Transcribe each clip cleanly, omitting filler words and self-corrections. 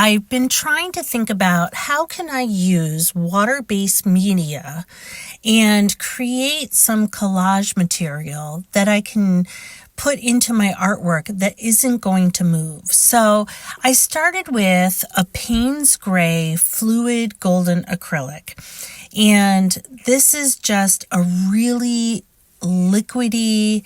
I've been trying to think about how can I use water-based media and create some collage material that I can put into my artwork that isn't going to move. So I started with a Payne's Gray fluid golden acrylic. And this is just a really liquidy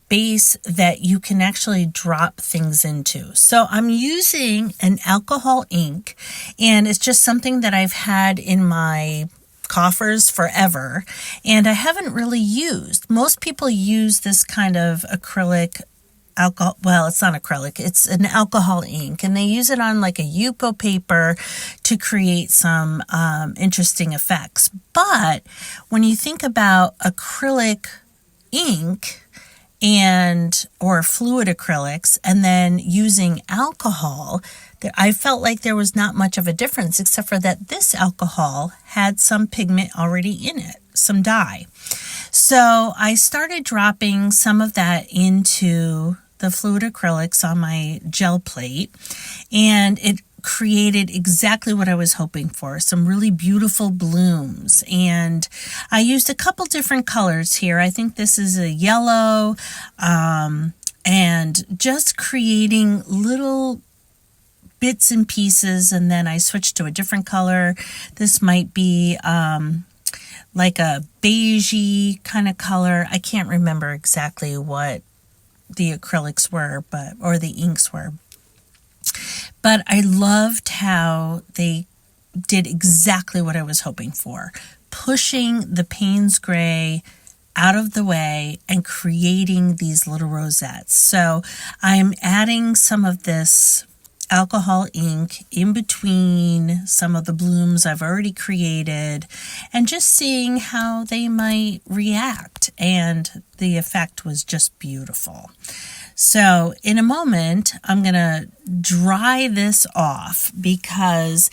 base that you can actually drop things into. So I'm using an alcohol ink, and it's just something that I've had in my coffers forever, and I haven't really used. Most people use this kind of acrylic alcohol. Well, it's not acrylic, it's an alcohol ink, and they use it on like a Yupo paper to create some interesting effects. But when you think about acrylic ink or fluid acrylics and then using alcohol, I felt like there was not much of a difference, except for that this alcohol had some pigment already in it, some dye. So I started dropping some of that into the fluid acrylics on my gel plate, and it created exactly what I was hoping for, some really beautiful blooms. And I used a couple different colors here. I think this is a yellow, and just creating little bits and pieces, and then I switched to a different color. This might be like a beigey kind of color. I can't remember exactly what the acrylics were, or the inks were. But I loved how they did exactly what I was hoping for, pushing the Payne's Gray out of the way and creating these little rosettes. So I'm adding some of this alcohol ink in between some of the blooms I've already created and just seeing how they might react. And the effect was just beautiful. So in a moment, I'm going to dry this off, because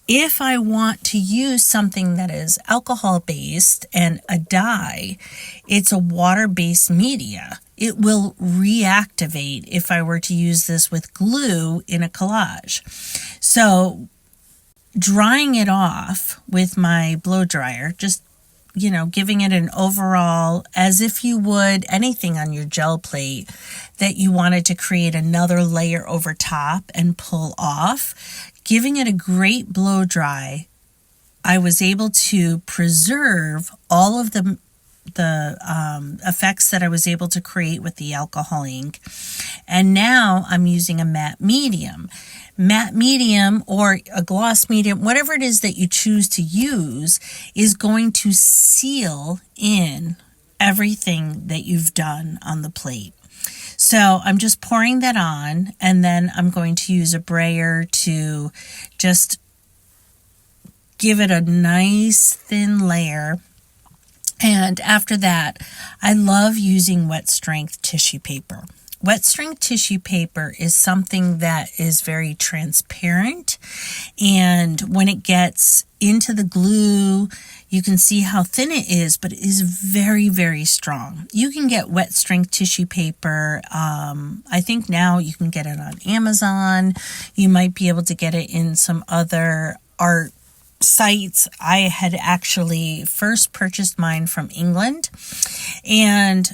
if I want to use something that is alcohol-based and a dye, it's a water-based media. It will reactivate if I were to use this with glue in a collage. So drying it off with my blow dryer, just giving it an overall, as if you would anything on your gel plate that you wanted to create another layer over top and pull off, giving it a great blow dry, I was able to preserve all of the effects that I was able to create with the alcohol ink. And now I'm using a matte medium or a gloss medium, whatever it is that you choose to use, is going to seal in everything that you've done on the plate. So I'm just pouring that on, and then I'm going to use a brayer to just give it a nice thin layer. And after that, I love using wet strength tissue paper. Wet strength tissue paper is something that is very transparent, and when it gets into the glue, you can see how thin it is, but it is very, very strong. You can get wet strength tissue paper. I think now you can get it on Amazon. You might be able to get it in some other art sites. I had actually first purchased mine from England, and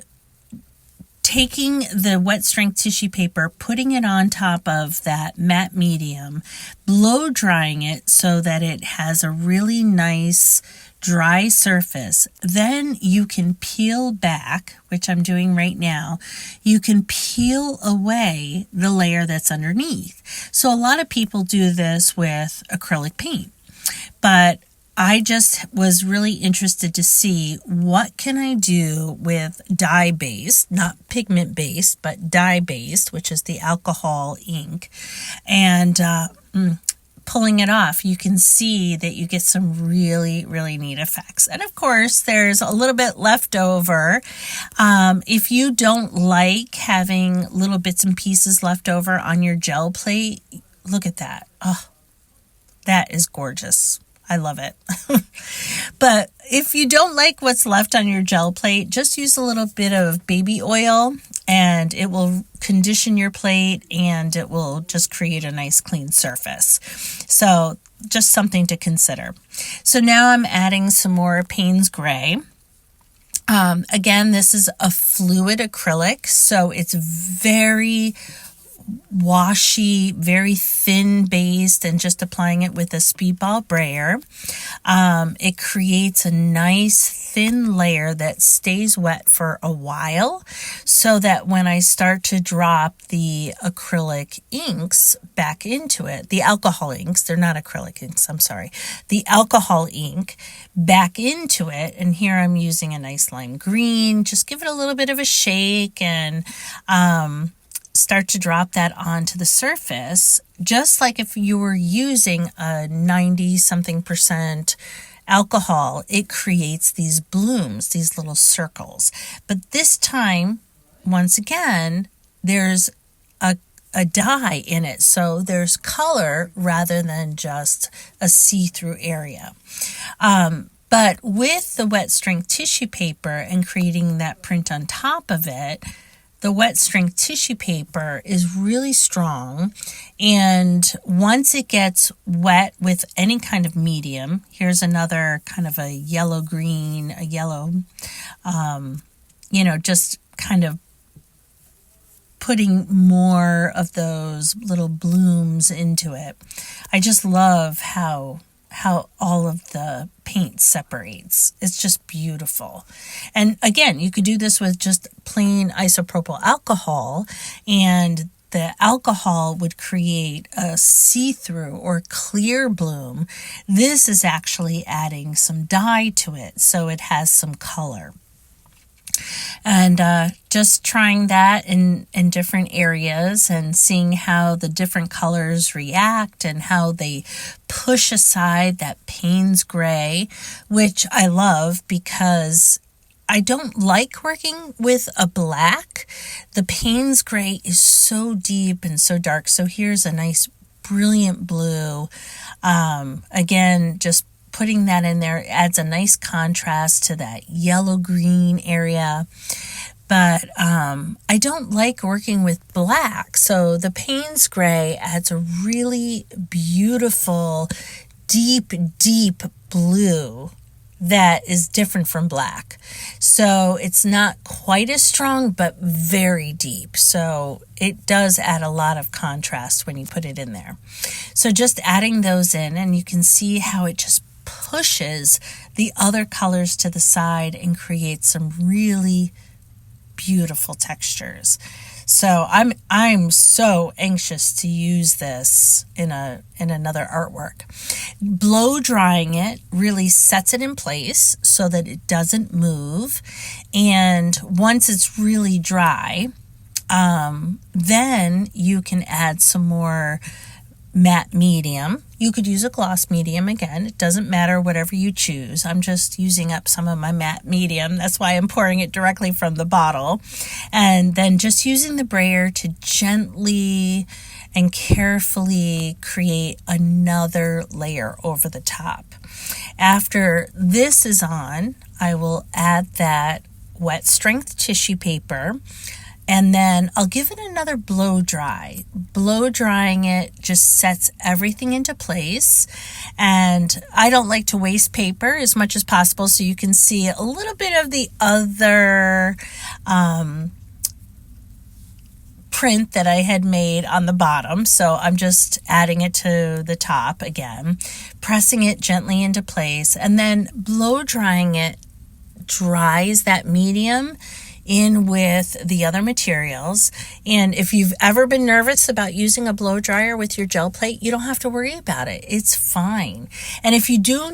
taking the wet strength tissue paper, putting it on top of that matte medium, blow drying it so that it has a really nice dry surface. Then you can peel back, which I'm doing right now. You can peel away the layer that's underneath. So a lot of people do this with acrylic paint, but I just was really interested to see what can I do with dye-based, not pigment-based, but dye-based, which is the alcohol ink, and pulling it off. You can see that you get some really, really neat effects. And of course, there's a little bit left over. If you don't like having little bits and pieces left over on your gel plate, look at that. Oh, that is gorgeous. I love it. But if you don't like what's left on your gel plate, just use a little bit of baby oil and it will condition your plate and it will just create a nice clean surface. So just something to consider. So now I'm adding some more Payne's Gray. Again, this is a fluid acrylic, so it's very washy, very thin based, and just applying it with a speedball brayer. It creates a nice thin layer that stays wet for a while, so that when I start to drop the acrylic inks back into it, the alcohol inks, they're not acrylic inks, I'm sorry, the alcohol ink back into it, and here I'm using a nice lime green, just give it a little bit of a shake and start to drop that onto the surface, just like if you were using a 90-something% alcohol, it creates these blooms, these little circles. But this time, once again, there's a dye in it, so there's color rather than just a see-through area. But with the wet strength tissue paper and creating that print on top of it, the wet strength tissue paper is really strong, and once it gets wet with any kind of medium, here's another kind of a yellow green, a yellow, just kind of putting more of those little blooms into it. I just love how all of the paint separates. It's just beautiful. And again, you could do this with just plain isopropyl alcohol, and the alcohol would create a see-through or clear bloom. This is actually adding some dye to it, so it has some color. And just trying that in different areas and seeing how the different colors react and how they push aside that Payne's Gray, which I love because I don't like working with a black. The Payne's Gray is so deep and so dark. So here's a nice brilliant blue. Again, just putting that in there adds a nice contrast to that yellow-green area. But I don't like working with black, so the Payne's Gray adds a really beautiful, deep, deep blue that is different from black. So it's not quite as strong, but very deep. So it does add a lot of contrast when you put it in there. So just adding those in, and you can see how it just pushes the other colors to the side and creates some really beautiful textures. So I'm so anxious to use this in another artwork. Blow drying it really sets it in place so that it doesn't move. And once it's really dry, then you can add some more matte medium. You could use a gloss medium again. It doesn't matter, whatever you choose. I'm just using up some of my matte medium. That's why I'm pouring it directly from the bottle. And then just using the brayer to gently and carefully create another layer over the top. After this is on, I will add that wet strength tissue paper. And then I'll give it another blow dry. Blow drying it just sets everything into place. And I don't like to waste paper as much as possible, so you can see a little bit of the other print that I had made on the bottom. So I'm just adding it to the top again, pressing it gently into place, and then blow drying it dries that medium in with the other materials. And if you've ever been nervous about using a blow dryer with your gel plate, you don't have to worry about it. It's fine. And if you do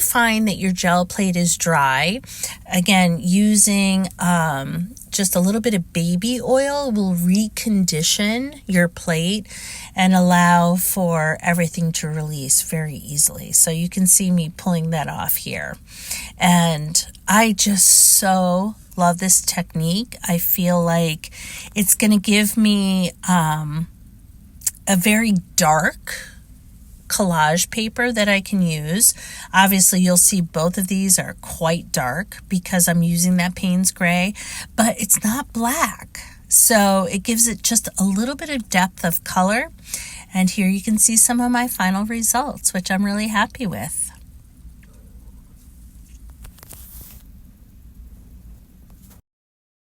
find that your gel plate is dry, again, using just a little bit of baby oil will recondition your plate and allow for everything to release very easily. So you can see me pulling that off here. And I just so love this technique. I feel like it's going to give me a very dark collage paper that I can use. Obviously, you'll see both of these are quite dark because I'm using that Payne's gray, but it's not black. So it gives it just a little bit of depth of color. And here you can see some of my final results, which I'm really happy with.